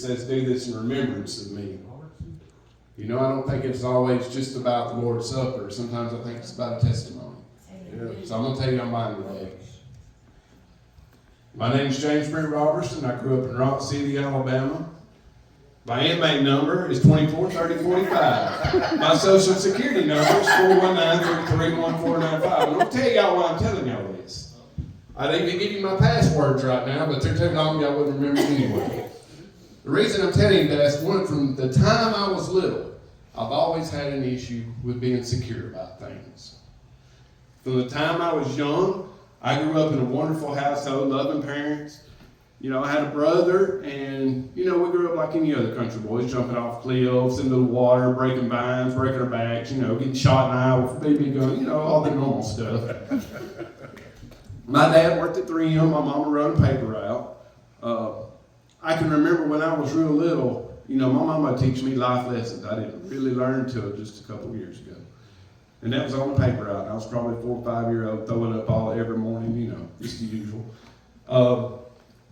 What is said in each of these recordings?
says, do this in remembrance of me. You know, I don't think it's always just about the Lord's Supper. Sometimes I think it's about a testimony. So I'm going to tell you on mine today. My name is James Robertson. I grew up in Rock City, Alabama. My inmate number is 243045. My social security number is 419-331-495. I'm going to tell y'all why I'm telling y'all this. I'd even give you my passwords right now, but they're too long y'all wouldn't remember anyway. The reason I'm telling you that is from the time I was little, I've always had an issue with being secure about things. From the time I was young, I grew up in a wonderful household, loving parents. You know, I had a brother, and, you know, we grew up like any other country boys, jumping off cliffs into the water, breaking vines, breaking our backs, you know, getting shot in the eye with a BB gun, you know, all the normal stuff. My dad worked at 3M, my mama run a paper route. I can remember when I was real little, you know, my mama would teach me life lessons I didn't really learn until just a couple of years ago. And that was on the paper route. I was probably 4 or 5 years old, throwing up all every morning, you know, just the usual.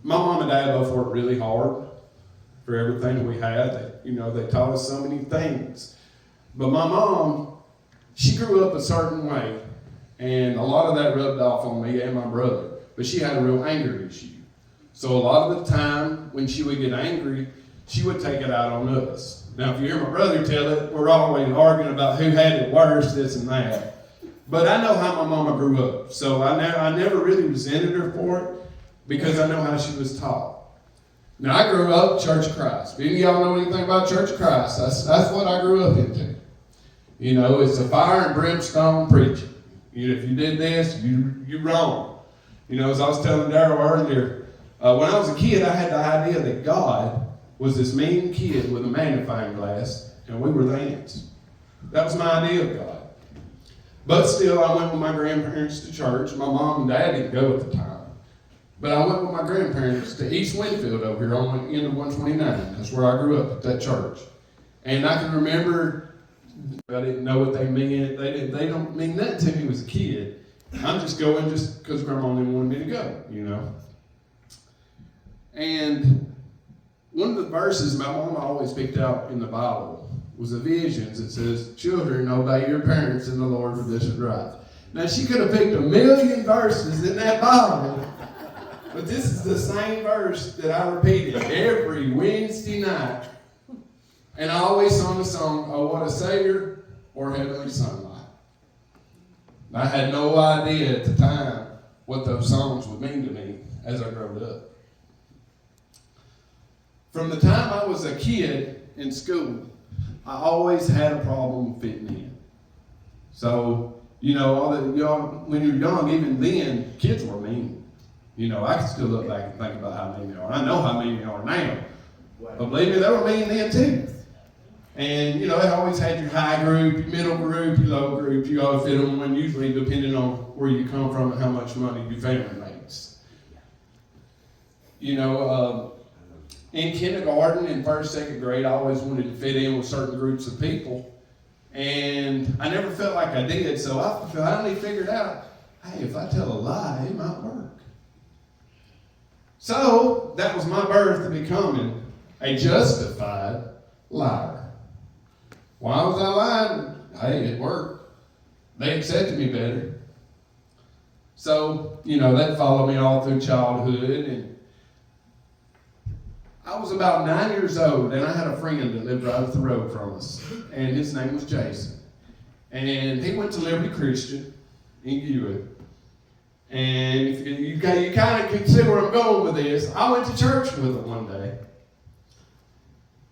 My mom and dad both worked really hard for everything we had. They taught us so many things. But my mom, she grew up a certain way, and a lot of that rubbed off on me and my brother. But she had a real anger issue. So a lot of the time, when she would get angry, she would take it out on us. Now, if you hear my brother tell it, we're always arguing about who had it worse, this and that. But I know how my mama grew up, so I never really resented her for it, because I know how she was taught. Now, I grew up Church of Christ. If any of y'all know anything about Church of Christ, that's what I grew up into. You know, it's a fire and brimstone preaching. You know, if you did this, you're wrong. You know, as I was telling Darryl earlier, when I was a kid, I had the idea that God was this mean kid with a magnifying glass, and we were the ants. That was my idea of God. But still, I went with my grandparents to church. My mom and dad didn't go at the time. But I went with my grandparents to East Winfield over here on the end of 129. That's where I grew up, at that church. And I can remember, I didn't know what they meant. They don't mean nothing to me as a kid. I'm just going just because Grandma didn't want me to go, you know. And one of the verses my mom always picked out in the Bible was Ephesians. It says, "Children, obey your parents in the Lord, for this is right." Now, she could have picked a million verses in that Bible, but this is the same verse that I repeated every Wednesday night. And I always sung the song, "Oh, what a Savior," or "Heavenly Sunlight." I had no idea at the time what those songs would mean to me as I grew up. From the time I was a kid in school, I always had a problem fitting in. So, you know, when you're young, even then, kids were mean. You know, I can still look back and think about how mean they are. I know how mean they are now. But believe me, they were mean then too. And, you know, they always had your high group, your middle group, your low group. You ought to fit them in, usually depending on where you come from and how much money your family makes. You know, in kindergarten, in first, second grade, I always wanted to fit in with certain groups of people. And I never felt like I did, so I finally figured out, hey, if I tell a lie, it might work. So that was my birth to becoming a justified liar. Why was I lying? Hey, it worked. They accepted me better. So, you know, that followed me all through childhood. And I was about 9 years old, and I had a friend that lived right up the road from us. And his name was Jason. And he went to Liberty Christian in Hewitt. And if you kind of can see where I'm going with this. I went to church with him one day.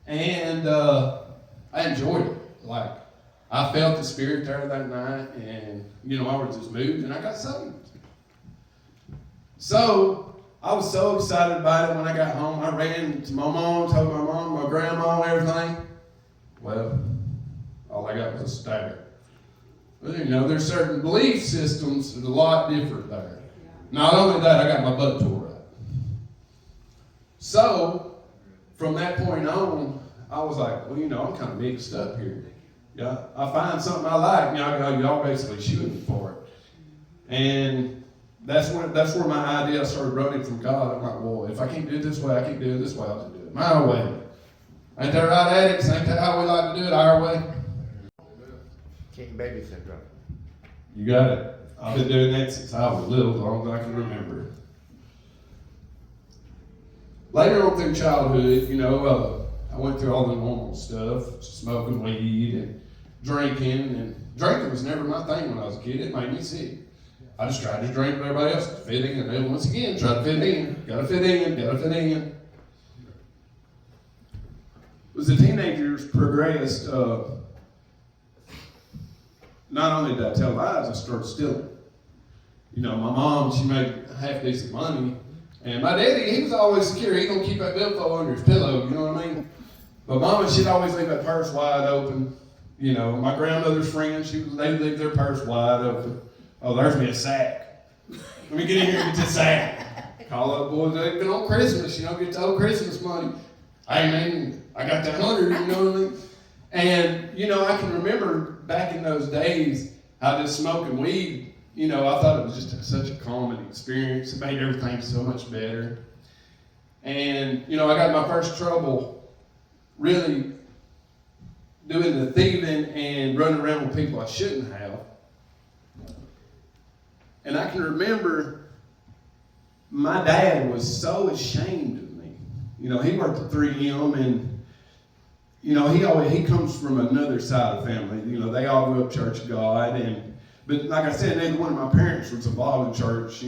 And I enjoyed it. Like, I felt the Spirit there that night. And, you know, I was just moved and I got saved. So, I was so excited about it when I got home. I ran to my mom, told my mom, my grandma, and everything. Well, all I got was a stagger. Well, you know, there's certain belief systems that are a lot different there. Not only that, I got my butt tore up. So, from that point on, I was like, well, you know, I'm kind of mixed up here. Yeah, I find something I like, y'all basically shooting me for it. And that's where my idea started running from God. I'm like, well, if I can't do it this way, I can't do it this way, I'll just do it my way. Ain't that right, addicts? Ain't that how we like to do it our way? King baby syndrome. You got it. I've been doing that since I was little, as long as I can remember. Later on through childhood, I went through all the normal stuff, smoking weed and drinking was never my thing when I was a kid. It made me sick. I just tried to drink with everybody else to fit in, and then once again, try to fit in, gotta fit in. As the teenagers progressed, not only did I tell lies, I started stealing. My mom, she made half decent money, and my daddy, he was always secure. He gonna keep that billfold under his pillow, you know what I mean? But Mama, she'd always leave that purse wide open. My grandmother's friends, they'd leave their purse wide open. Oh, there's me a sack. Let me get in here and get this sack. Call up boys, they've been on Christmas, get the old Christmas money. Hey man, I got that 100, you know what I mean? And, I can remember back in those days, how just smoking weed, I thought it was just such a calming experience. It made everything so much better. And, I got my first trouble really doing the thieving and running around with people I shouldn't have. And I can remember my dad was so ashamed of me. He worked at 3M and he comes from another side of the family. They all grew up Church of God, but like I said, neither one of my parents was involved in church.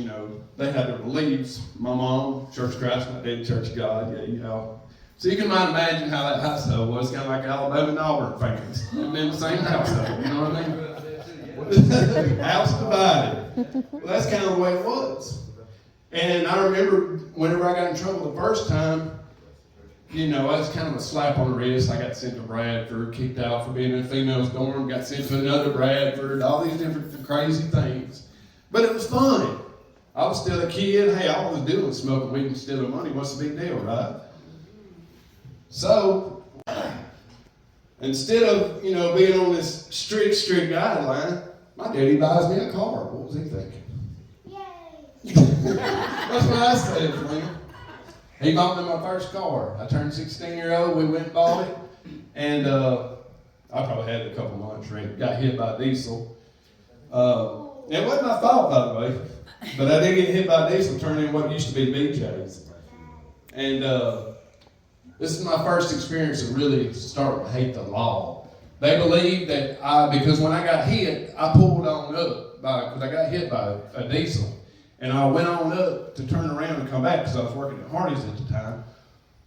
They had their beliefs. My mom, Church of Christ, my dad, Church of God. So you can might imagine how that household was, kind of like Alabama and Auburn fans. And in the same household, you know what I mean? House divided. Well, that's kind of the way it was. And I remember whenever I got in trouble the first time, it was kind of a slap on the wrist. I got sent to Bradford, kicked out for being in a female's dorm, got sent to another Bradford, all these different crazy things. But it was fun. I was still a kid. Hey, all I was doing was smoking weed and stealing money. What's the big deal, right? So, instead of, being on this strict guideline, my daddy buys me a car. What was he thinking? Yay! That's what I said, Flynn. He bought me my first car. I turned 16-year-old, we went and bought it, and I probably had it a couple months ready. Got hit by diesel. It wasn't my fault, by the way, but I did get hit by diesel, turning in what used to be BJ's. And this is my first experience of really starting to hate the law. They believed that because when I got hit, I pulled on up because I got hit by a diesel. And I went on up to turn around and come back because I was working at Hardee's at the time.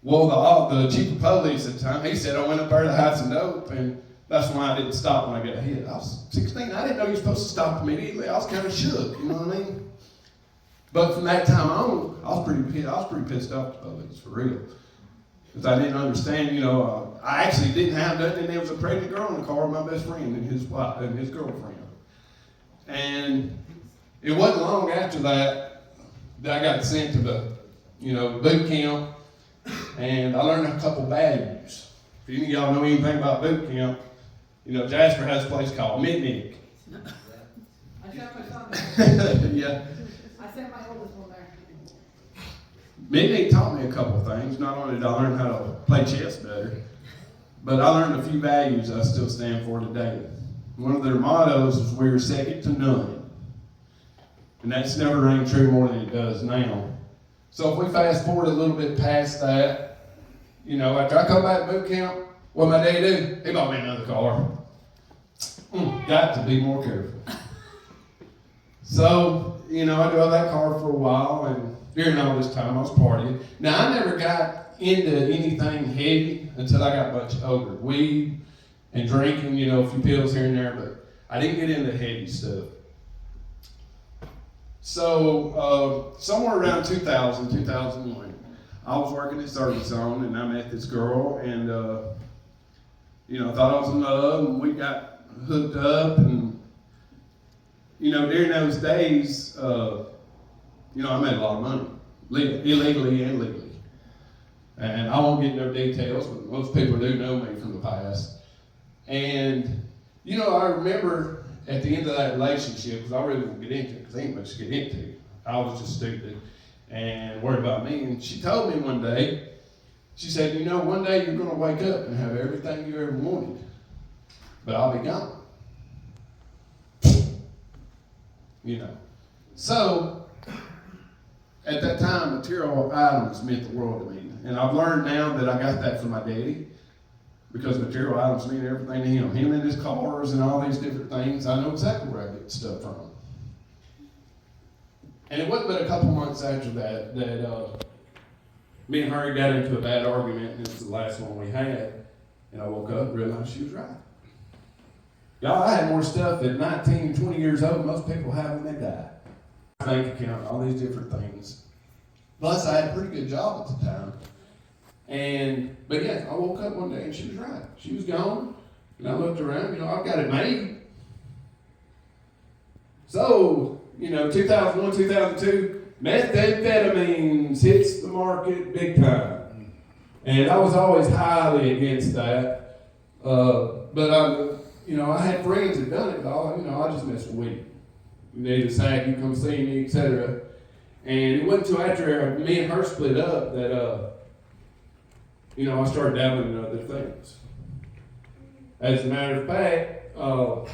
Well, the chief of police at the time, he said I went up there to hide some dope, and that's why I didn't stop when I got hit. I was 16. I didn't know you were supposed to stop immediately. I was kind of shook, you know what I mean? But from that time on, I was pretty pissed off at the police, for real. Because I didn't understand, I actually didn't have nothing, and there was a pregnant girl in the car with my best friend and his wife and his girlfriend. And it wasn't long after that I got sent to the, boot camp, and I learned a couple values. If any of y'all know anything about boot camp, Jasper has a place called Mitnick. I sent my son there. Yeah. I sent my oldest one there. Mitnick taught me a couple things. Not only did I learn how to play chess better, but I learned a few values I still stand for today. One of their mottos is we're second to none. And that's never rang true more than it does now. So if we fast forward a little bit past that, after I come back to boot camp, what my daddy do? He bought me another car. Got to be more careful. So, I drove that car for a while, and during all this time I was partying. Now, I never got into anything heavy until I got much older. Weed and drinking, a few pills here and there, but I didn't get into heavy stuff. So, somewhere around 2000, 2001, I was working at Service Zone, and I met this girl, and, I thought I was in love, and we got hooked up, and, during those days, I made a lot of money, illegally and legally. And I won't get into details, but most people do know me from the past. And, I remember at the end of that relationship, because I really didn't get into it, because ain't much to get into. I was just stupid and worried about me. And she told me one day, She said, you know, one day you're going to wake up and have everything you ever wanted, but I'll be gone. You know. So, at that time, material items meant the world to me. And I've learned now that I got that from my daddy, because material items mean everything to him. Him and his cars and all these different things, I know exactly where I get stuff from. And it wasn't but a couple months after that me and her got into a bad argument, and it was the last one we had. And I woke up and realized she was right. Y'all, I had more stuff at 19, 20 years old than most people have when they die. Bank account, all these different things. Plus, I had a pretty good job at the time. But yeah, I woke up one day and she was right. She was gone, and I looked around, you know, I've got it made. So, you know, 2001, 2002, methamphetamines hits the market big time. And I was always highly against that. But I had friends that done it, I just messed with weed. You need a sack, you come see me, etc. And it wasn't until after me and her split up that, I started dabbling in other things. As a matter of fact, if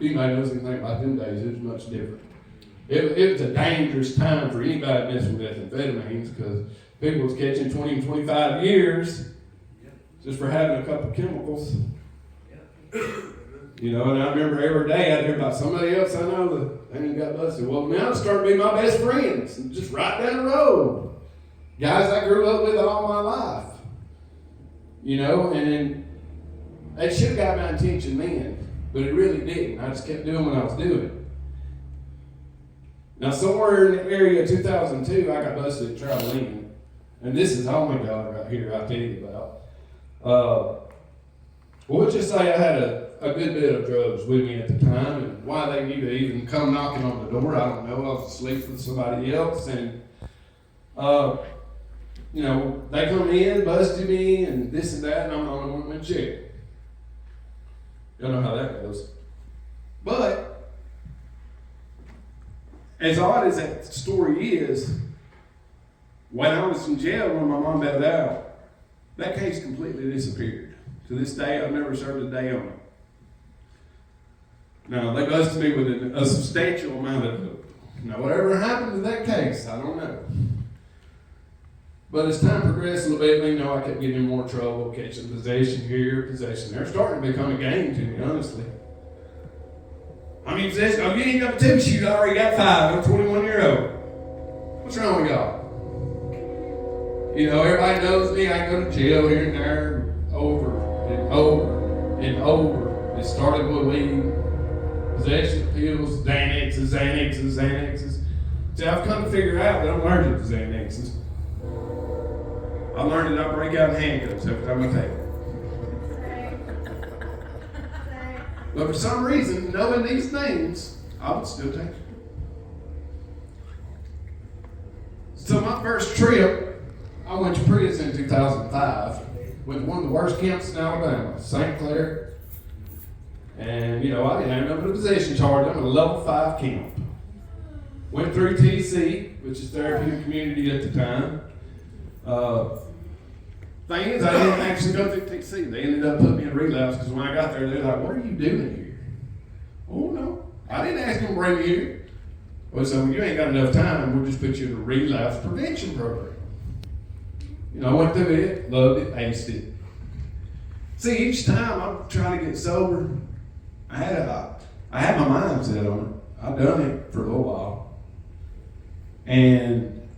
anybody knows anything about them days, it was much different. It was a dangerous time for anybody messing with methamphetamines, because people was catching 20 and 25 years just for having a couple chemicals. And I remember every day I'd hear about somebody else I know that they didn't got busted. Well, now it started being my best friends, just right down the road. Guys I grew up with all my life. And that should have got my attention then, but it really didn't. I just kept doing what I was doing. Now, somewhere in the area of 2002, I got busted traveling. And this is oh my God right here I'll tell you about. We'll just say I had a good bit of drugs with me at the time, and why they need to even come knocking on the door, I don't know. I was asleep with somebody else, and they come in, busted me, and this and that, and I'm the only one went to jail. Y'all know how that goes. But as odd as that story is, when I was in jail, when my mom bailed out, that case completely disappeared. To this day, I've never served a day on it. Now, they busted me with a substantial amount of it. Now, whatever happened to that case, I don't know. But as time progressed a little bit, I kept getting in more trouble, catching possession here, possession there. Starting to become a game to me, honestly. I mean, possession, I'm getting up a two shoot, I already got 5, I'm 21-year-old. What's wrong with y'all? Everybody knows me, I go to jail here and there, over and over and over. It started with weed, possession of pills, Xanaxes. See, I've come to figure out that I'm allergic to Xanaxes. I learned that I break out in handcuffs every time I take it. But for some reason, knowing these things, I would still take it. So my first trip, I went to prison in 2005 with one of the worst camps in Alabama, St. Clair. And, I didn't have nothing but a possession charge. I'm at a level 5 camp. Went through TC, which is therapeutic community at the time. Thing is, I didn't actually go through TC. They ended up putting me in relapse, because when I got there, they were like, what are you doing here? Oh, no. I didn't ask them to bring me here. Well, so you ain't got enough time, we'll just put you in a relapse prevention program. I went through it, loved it, aced it. See, each time I'm trying to get sober, I had my mind set on it. I'd done it for a little while. And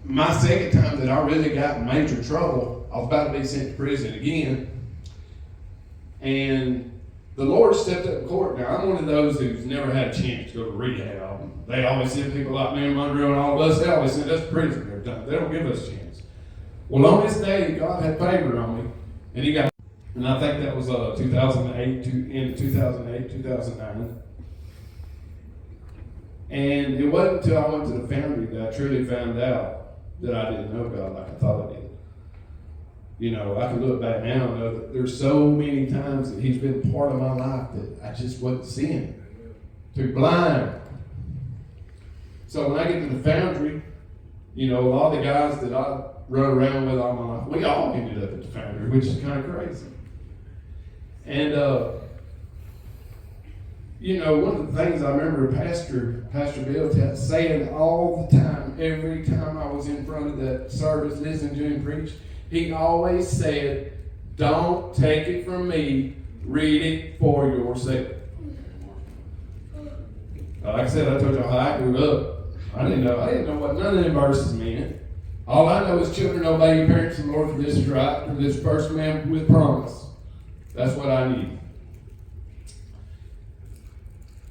my second time that I really got in major trouble, I was about to be sent to prison again. And the Lord stepped up in court. Now, I'm one of those who's never had a chance to go to rehab. They always send people like me and Monroe and all of us, they always send us to prison every time. They don't give us a chance. Well, on this day, God had favor on me, and I think that was 2008, end of 2008, 2009. And it wasn't until I went to the foundry that I truly found out that I didn't know God like I thought I did. I can look back now and know that there's so many times that He's been part of my life that I just wasn't seeing. Too blind. So when I get to the foundry, a lot of the guys that I run around with all my life. We all ended up at the foundry, which is kind of crazy. And, you know, one of the things I remember Pastor Bill saying all the time, every time I was in front of that service listening to him preach, he always said, don't take it from me, read it for yourself. Like I said, I told y'all how I grew up. I didn't know what none of them verses meant. All I know is children obey your parents and Lord, for this is right, for this first man with promise. That's what I need.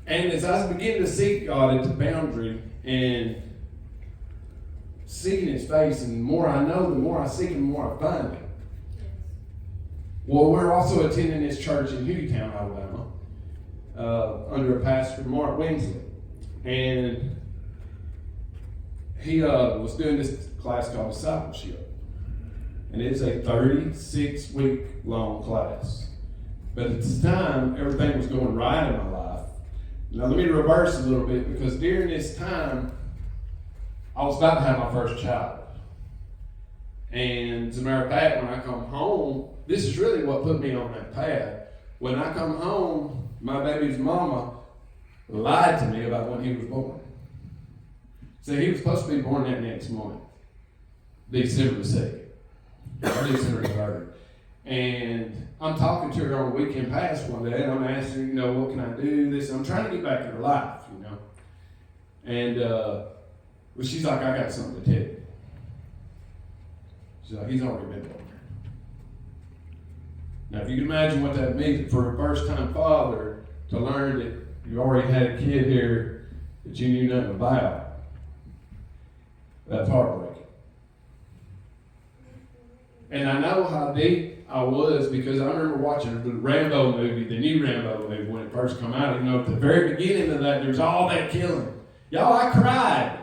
And as I begin to seek God at the boundary and seeking His face, and the more I know, the more I seek Him, the more I find Him. Well, we're also attending this church in Hueytown, Alabama, under a pastor, Mark Winsley. And he was doing this class called Discipleship. And it's a 36-week long class. But at this time, everything was going right in my life. Now let me reverse a little bit, because during this time, I was about to have my first child. And as a matter of fact, when I come home, this is really what put me on that path. When I come home, my baby's mama lied to me about when he was born. So he was supposed to be born that next morning, December the 2nd, or December the 3rd. And I'm talking to her on the weekend pass one day, and I'm asking her, you know, what can I do? This, I'm trying to get back in her life, you know. And well, she's like, I got something to tell you. She's like, he's already been born. Now, if you can imagine what that means for a first-time father to learn that you already had a kid here that you knew nothing about, that's heartbreaking. And I know how deep I was, because I remember watching the Rambo movie, the new Rambo movie, when it first came out. You know, at the very beginning of that, there's all that killing. Y'all, I cried.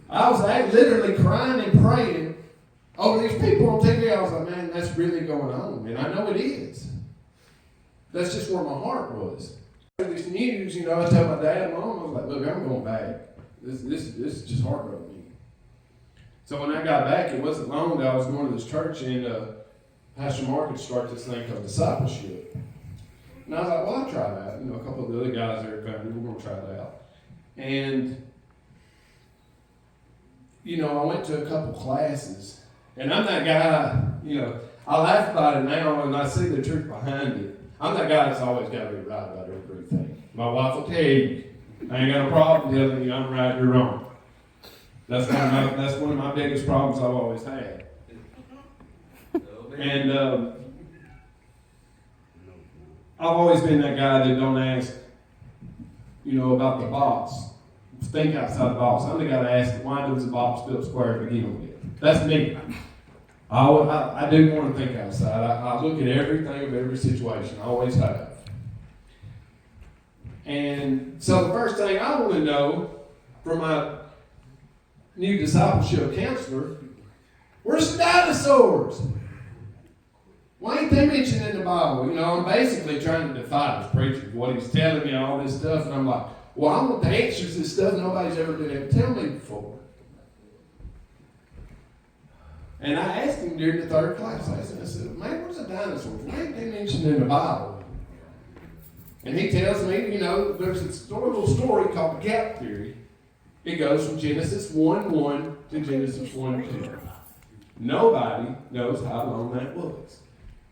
I was literally crying and praying over these people on TV. I was like, man, that's really going on. And I know it is. That's just where my heart was. This news, you know, I tell my dad and mom, I was like, look, I'm going back. This is just heartbroken. So when I got back, it wasn't long that I was going to this church, and Pastor Mark had started this thing called Discipleship. And I was like, well, I'll try that. You know, a couple of the other guys there at Foundry, we're going to try it out. And, you know, I went to a couple classes, and I'm that guy, you know, I laugh about it now, and I see the truth behind it. I'm that guy that's always got to be right about everything. My wife will tell you, I ain't got a problem telling you I'm right, you're wrong. That's one of my biggest problems I've always had. And I've always been that guy that don't ask, you know, about the box. Think outside the box. I'm the guy that asks, why does the box feel square to begin with? That's me. I do want to think outside. I look at everything of every situation. I always have. And so the first thing I want to know from my new discipleship counselor, where's the dinosaurs? Why ain't they mentioned in the Bible? You know, I'm basically trying to defy this preacher, what he's telling me, all this stuff, and I'm like, well, I want the answers to this stuff nobody's ever been able to tell me before. And I asked him during the third class, I said, man, where's the dinosaurs? Why ain't they mentioned in the Bible? And he tells me, you know, there's a little story called the gap theory. It goes from Genesis 1:1 to Genesis 1:2. Nobody knows how long that was.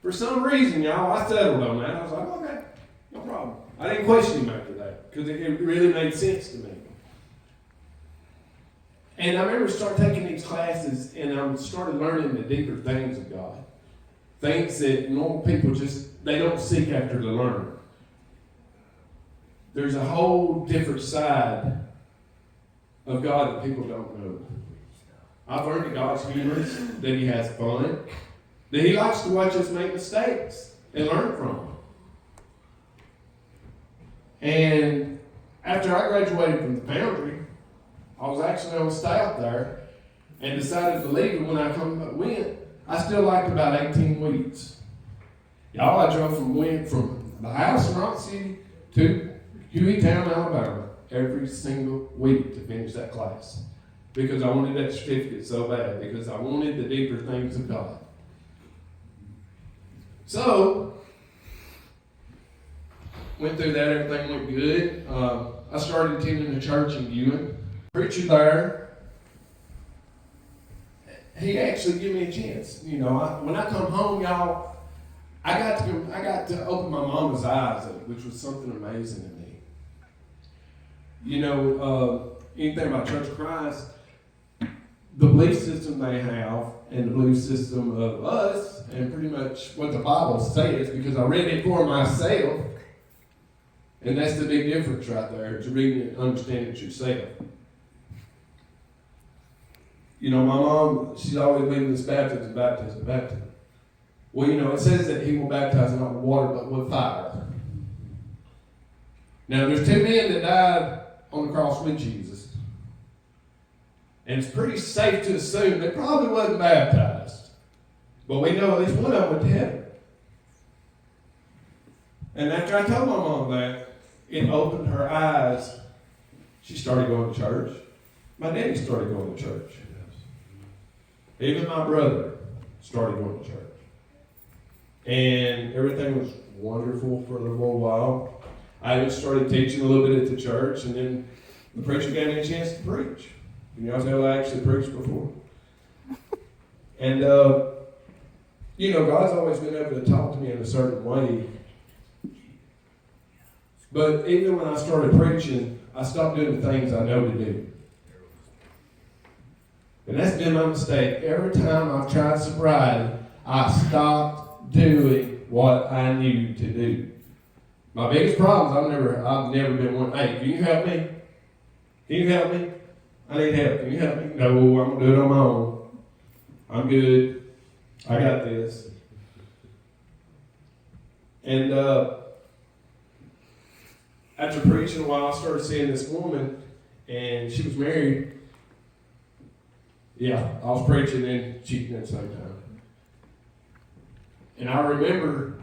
For some reason, y'all, I settled on that. I was like, okay, no problem. I didn't question him after that, because it really made sense to me. And I remember taking these classes, and I started learning the deeper things of God. Things that normal people they don't seek after to learn. There's a whole different side of God that people don't know. I've learned that God's humorous, that He has fun, that He likes to watch us make mistakes and learn from them. And after I graduated from the Foundry, I was actually on staff there and decided to leave. And when I went, I still liked about 18 weeks. Y'all, I drove from the house in Rock City to Hueytown, Alabama, every single week to finish that class. because I wanted that certificate so bad, because I wanted the deeper things of God. So, went through that, everything went good. I started attending a church in Ewan. Preacher there, he actually gave me a chance. You know, when I come home, y'all, I got to open my mama's eyes up, which was something amazing to me. You know, anything about Church of Christ, the belief system they have, and the belief system of us, and pretty much what the Bible says, because I read it for myself, and that's the big difference right there, to read it and understand it yourself. You know, my mom, she's always been this baptism. Well, you know, it says that he will baptize not with water, but with fire. Now, there's two men that died on the cross with Jesus. And it's pretty safe to assume they probably wasn't baptized. But we know at least one of them went to heaven. And after I told my mom that, it opened her eyes. She started going to church. My daddy started going to church. Even my brother started going to church. And everything was wonderful for a little while. I even started teaching a little bit at the church, and then the preacher gave me a chance to preach. You know, I've never actually preached before. And, you know, God's always been able to talk to me in a certain way. But even when I started preaching, I stopped doing the things I know to do. And that's been my mistake. Every time I've tried sobriety, I stopped doing what I knew to do. My biggest problem is I've never been one, hey, can you help me? Can you help me? I need help. Can you help me? No, I'm going to do it on my own. I'm good. I got this. And after preaching a while, I started seeing this woman, and she was married. Yeah, I was preaching and cheating at the same time. And I remember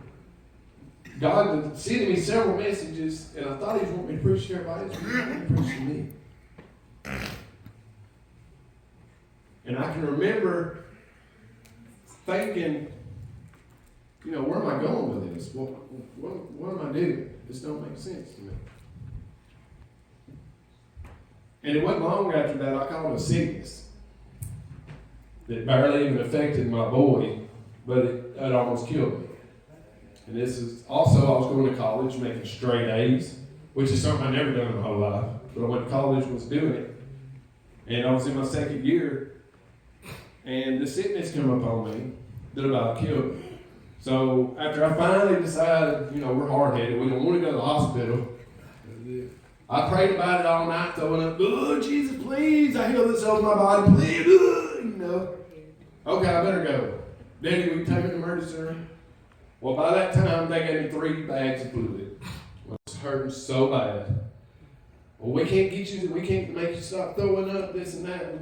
God was sending me several messages, and I thought He was wanting me to preach to everybody else, but He wanted me to preach to me. And I can remember thinking, you know, where am I going with this? What am I doing? This don't make sense to me. And it wasn't long after that I caught a sickness that barely even affected my boy, but it almost killed me. And this is also, I was going to college making straight A's, which is something I've never done in my whole life. But I went to college, was doing it. And I was in my second year, and the sickness came up on me that about killed me. So after I finally decided, you know, we're hard-headed, we don't want to go to the hospital, I prayed about it all night, throwing up, oh, Jesus, please, I heal this over my body, please, you know. Okay, I better go. Daddy, we can take me to the emergency room. Well, by that time, they gave me 3 bags of fluid. I was hurting so bad. Well, we can't make you stop throwing up, this and that.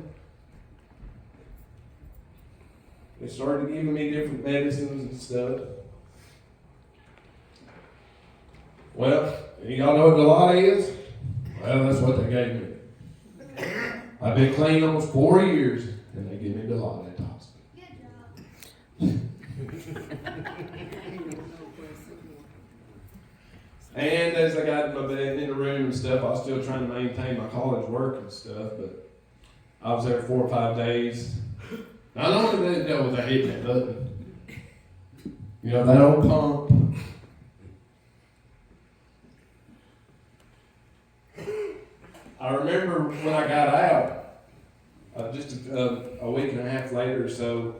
They started giving me different medicines and stuff. Well, y'all know what Dilaudid is? Well, that's what they gave me. I've been clean almost 4 years, and they give me Dilaudid toxin. And as I got in my bed, in the room and stuff, I was still trying to maintain my college work and stuff, but I was there 4 or 5 days. Not only did that was I hitting that button. You know, that old pump. I remember when I got out, just a week and a half later or so,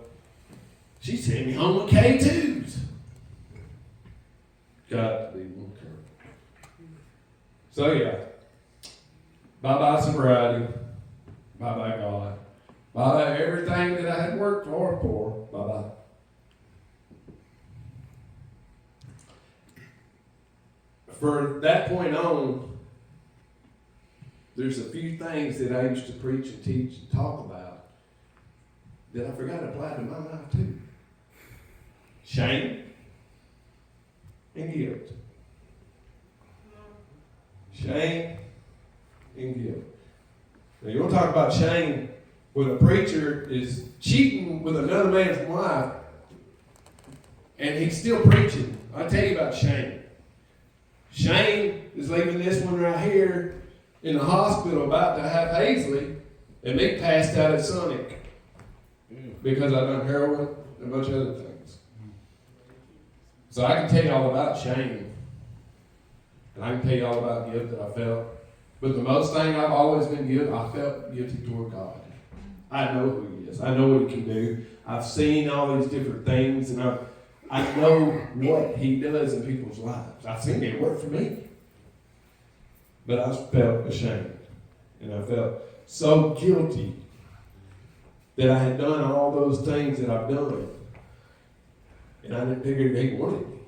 she sent me home with K2s. Got to be one curve. So yeah, bye-bye sobriety, bye-bye God, bye-bye everything that I had worked hard for, bye-bye. For that point on, there's a few things that I used to preach and teach and talk about that I forgot applied to my life too. Shame and guilt. Shame and guilt. Now you want to talk about shame? when a preacher is cheating with another man's wife and he's still preaching. I'll tell you about Shane. Shane is leaving this one right here in the hospital about to have Hazley, and me passed out at Sonic because I done heroin and a bunch of other things. So I can tell you all about Shane, and I can tell you all about guilt that I felt. But the most thing I've always been guilty, I felt guilty toward God. I know who He is. I know what He can do. I've seen all these different things, and I know what He does in people's lives. I've seen it work for me. But I felt ashamed. And I felt so guilty that I had done all those things that I've done. And I didn't figure He wanted me.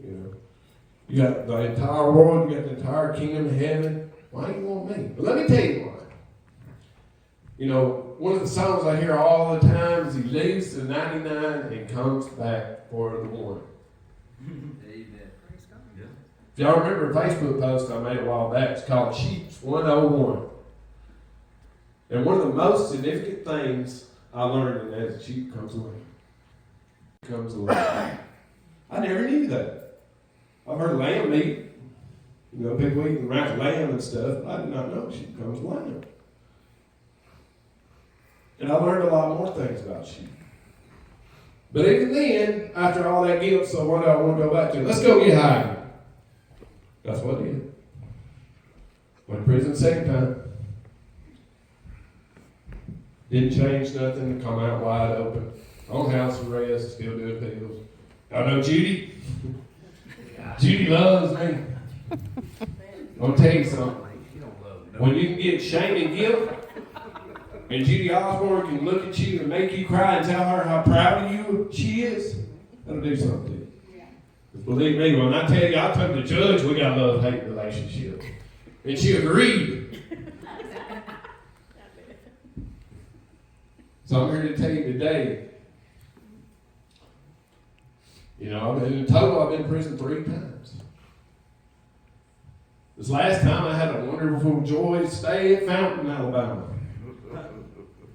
You know, you got the entire world, you got the entire kingdom of heaven. Why do you want me? But let me tell you why. You know, one of the songs I hear all the time is He leaves the 99 and comes back for the one. If y'all remember a Facebook post I made a while back, it's called Sheeps 101. And one of the most significant things I learned is that a sheep comes away. Comes away. I never knew that. I've heard lamb meat. You know, people eating rack lamb and stuff. I did not know sheep comes lamb. And I learned a lot more things about sheep. But even then, after all that guilt, so what do I want to go back to? Let's go get high. That's what I did. Went to prison the second time. Didn't change nothing, come out wide open. On house arrest, still doing pills. Y'all know Judy? Judy loves me. I'm gonna tell you something. When you can get shame and guilt, and Judy Osborne can look at you and make you cry and tell her how proud of you she is, that'll do something to you. Believe me, when I tell you, I told the judge we got a love-hate relationship. And she agreed. So I'm here to tell you today, you know, in total I've been in prison 3 times. This last time I had a wonderful joy stay at Fountain, Alabama.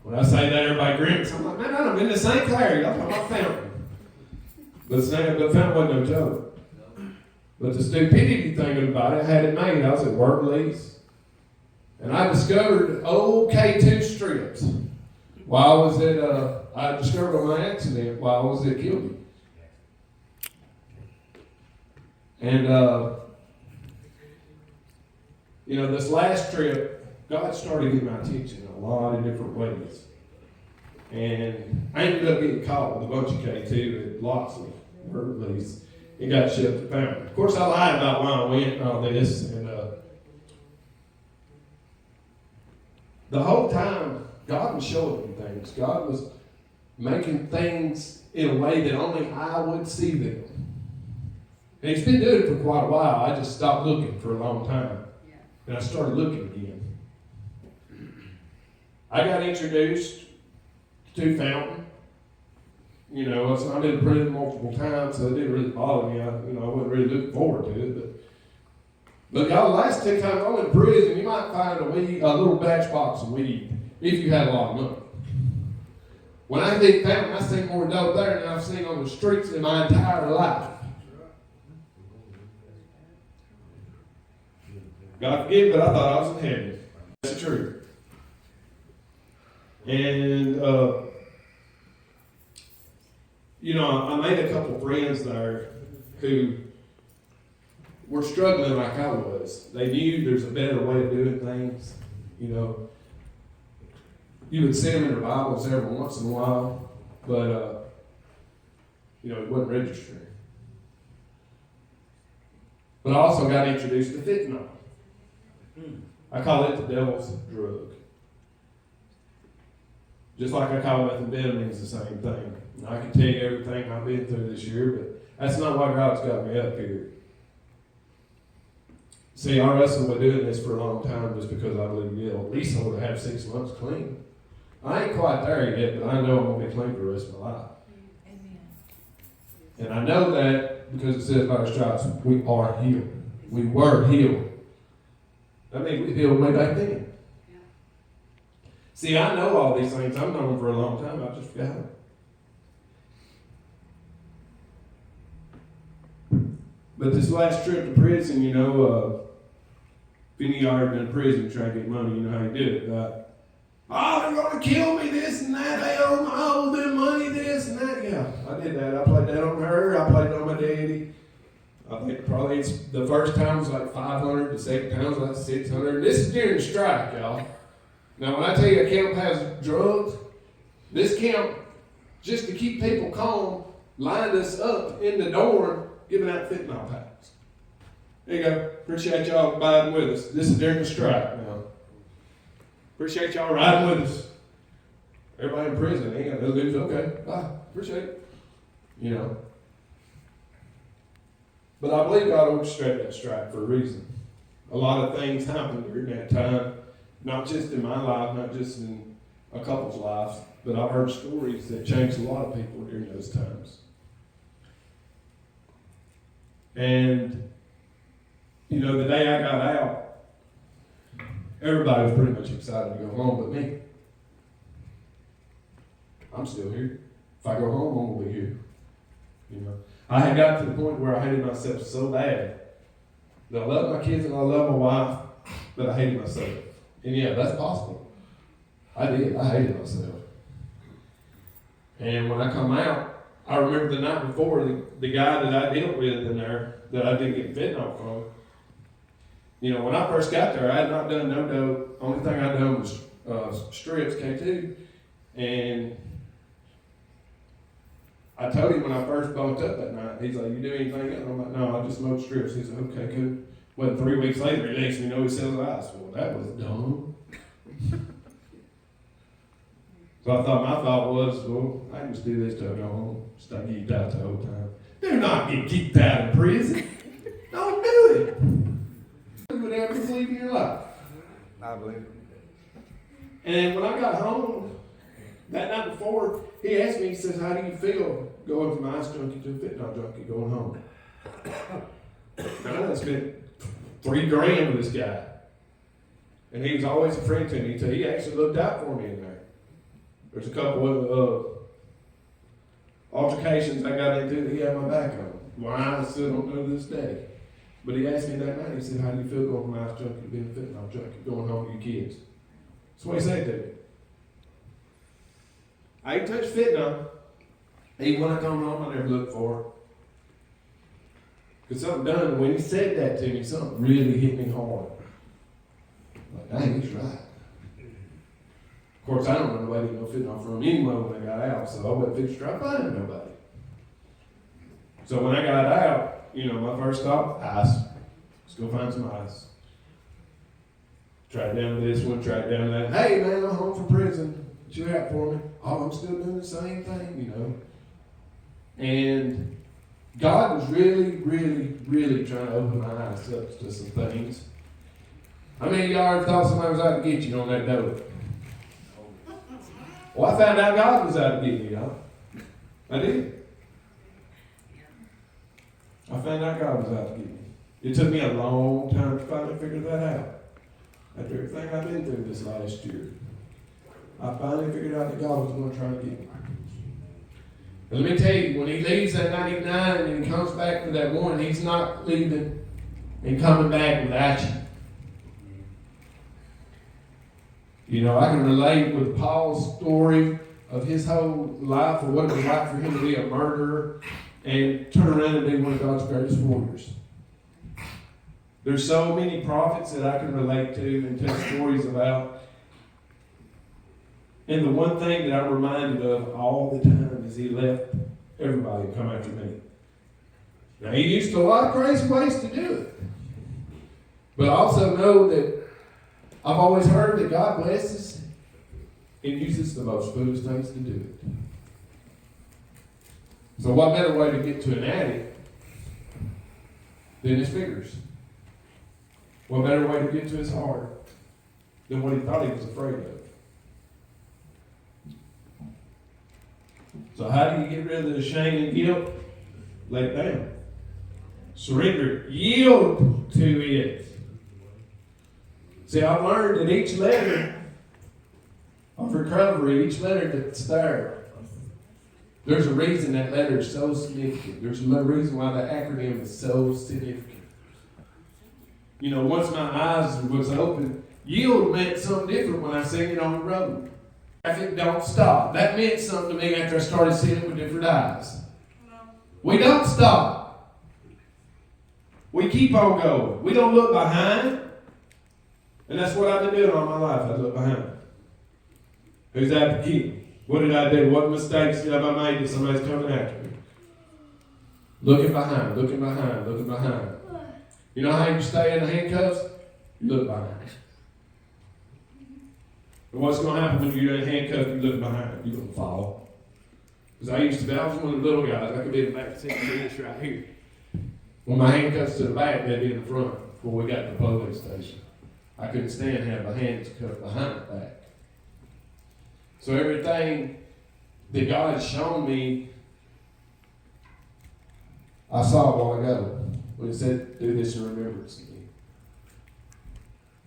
When I say that, everybody grins. I'm like, man, I'm in the St. Clair. Y'all talking about Fountain. But Fountain wasn't no joke. But the stupidity thing about it, I had it made. I was at work lease. And I discovered old K2 strips while I was at, I discovered on my accident while I was at Gilby. And, you know, this last trip, God started getting my attention in a lot of different ways. And I ended up getting caught with a bunch of K2 at Loxley, work lease. It got shipped to Fountain. Of course, I lied about why I went and all this. And the whole time, God was showing me things. God was making things in a way that only I would see them. And He's been doing it for quite a while. I just stopped looking for a long time. And I started looking again. I got introduced to Fountain. You know, I've been in prison multiple times, so it didn't really bother me. I wasn't really looking forward to it. But y'all, the last 10 times I went to prison, you might find a little batch box of weed if you had a lot of money. When I did Fountain, I seen more dope there than I've seen on the streets in my entire life. God forgive me, but I thought I was in heaven. That's the truth. And, you know, I made a couple friends there who were struggling like I was. They knew there's a better way of doing things. You know, you would see them in their Bibles every once in a while, but, you know, it wasn't registering. But I also got introduced to fentanyl. I call it the devil's drug. Just like I call methamphetamine is the same thing. And I can tell you everything I've been through this year, but that's not why God's got me up here. See, I wrestled with doing this for a long time just because I believe at least I would have had 6 months clean. I ain't quite there yet, but I know I'm going to be clean for the rest of my life. Amen. And I know that because it says by our stripes, we are healed. We were healed. That means we healed way back then. See, I know all these things. I've known them for a long time. I just forgot them. But this last trip to prison, if any of y'all ever been in prison trying to get money, you know how you do it, right? Oh, they're going to kill me, this and that. They owe them money, this and that. Yeah, I did that. I played that on her. I played it on my daddy. I think probably it's the first time was like 500, the second time was like 600. This is during the strike, y'all. Now, when I tell you a camp has drugs, this camp, just to keep people calm, lined us up in the dorm giving out fentanyl packs. There you go. Appreciate y'all abiding with us. This is during the strike now. Appreciate y'all riding with us. Everybody in prison, ain't got no lose. Okay, bye. Appreciate it. But I believe God orchestrated that strike for a reason. A lot of things happened during that time, not just in my life, not just in a couple's lives, but I've heard stories that changed a lot of people during those times. And, the day I got out, everybody was pretty much excited to go home but me. I'm still here. If I go home, I'm going to be here. I had got to the point where I hated myself so bad that I love my kids and I love my wife, but I hated myself. And yeah, that's possible. I did. I hated myself. And when I come out, I remember the night before, the guy that I dealt with in there, that I did get fentanyl from, when I first got there, I had not done no dope. Only thing I'd done was strips, K2. And I told him when I first bumped up that night, he's like, you do anything else? I'm like, no, I just smoked strips. He's like, okay, good. Well, 3 weeks later, he next me know he sells ice. Well, that was dumb. So I thought, my thought was, well, I can just do this till I go home. Stay geeked out the whole time. Do not get geeked out in prison. Don't do it. You would ever believe in your life. I believe it. And when I got home, that night before, he asked me, he says, how do you feel going from ice junkie to a fentanyl junkie going home? Now, I spent $3,000 with this guy. And he was always a friend to me, so he actually looked out for me in there. There's a couple of altercations I got into that he had my back on. Why, I still don't know to this day. But he asked me that night, he said, how do you feel going from ice junkie to being a fentanyl junkie, going home with your kids? That's what he said to me. I ain't touched fentanyl. Even when I come home, I never look for it. Because something done, when he said that to me, something really hit me hard. Like, dang, he's right. Of course, I don't run away to no fentanyl from him anyway when I got out, so I wasn't fixed to try to find nobody. So when I got out, my first stop, ice. Let's go find some ice. Tried down this one, tried down that. Hey, man, I'm home from prison. What you out for me? Oh, I'm still doing the same thing, And God was really, really, really trying to open my eyes up to some things. How many of y'all ever thought somebody was out to get you on that dope? Well, I found out God was out to get me, y'all. I did. I found out God was out to get me. It took me a long time to finally figure that out. After everything I've been through this last year, I finally figured out that God was going to try to get me. And let me tell you, when he leaves that 99 and he comes back for that one, he's not leaving and coming back without you. I can relate with Paul's story of his whole life, or what it was like for him to be a murderer and turn around and be one of God's greatest warriors. There's so many prophets that I can relate to and tell stories about. And the one thing that I'm reminded of all the time is he left everybody to come after me. Now, he used a lot of crazy ways to do it. But I also know that I've always heard that God blesses and uses the most foolish things to do it. So what better way to get to an addict than his fingers? What better way to get to his heart than what he thought he was afraid of? So how do you get rid of the shame and guilt? Lay it down. Surrender. Yield to it. See, I've learned that each letter of recovery, each letter that's there. There's a reason that letter is so significant. There's a reason why the acronym is so significant. You know, once my eyes was open, yield meant something different when I seen it on the road. Traffic don't stop. That meant something to me after I started seeing it with different eyes. We don't stop. We keep on going. We don't look behind. And that's what I've been doing all my life. I look behind. Who's that keep? What did I do? What mistakes have I made that somebody's coming after me? Looking behind, looking behind, looking behind. You know how you stay in the handcuffs? You look behind. And what's going to happen when you're in handcuffs and you look behind? You're going to fall. Because I was one of the little guys. I could be in the back seat of this right here. When my handcuffs to the back, they'd be in the front before we got to the police station. I couldn't stand having my hands cuffed behind the back. So everything that God has shown me, I saw a while ago when it said, do this in remembrance of me.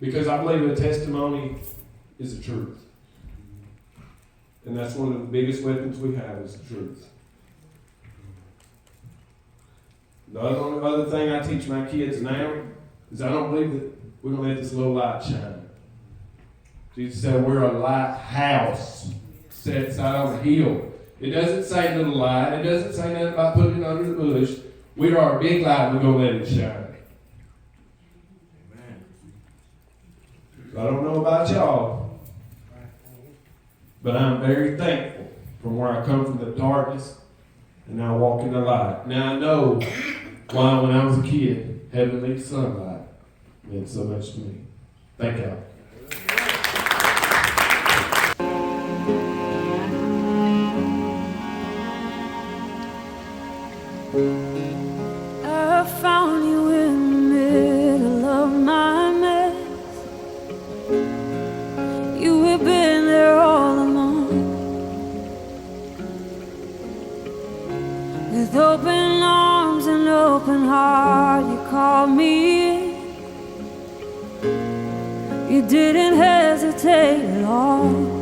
Because I believe a testimony is the truth. And that's one of the biggest weapons we have is the truth. The other thing I teach my kids now is I don't believe that we're going to let this little light shine. Jesus said we're a lighthouse set out on a hill. It doesn't say little light. It doesn't say nothing about putting it under the bush. We are a big light. We're going to let it shine. Amen. So I don't know about y'all, but I'm very thankful from where I come from the darkness and now walk in the light. Now I know why when I was a kid, heavenly sunlight meant so much to me. Thank y'all. I found you in the middle of my mess. You have been there all along. With open arms and open heart, you called me in. You didn't hesitate at all.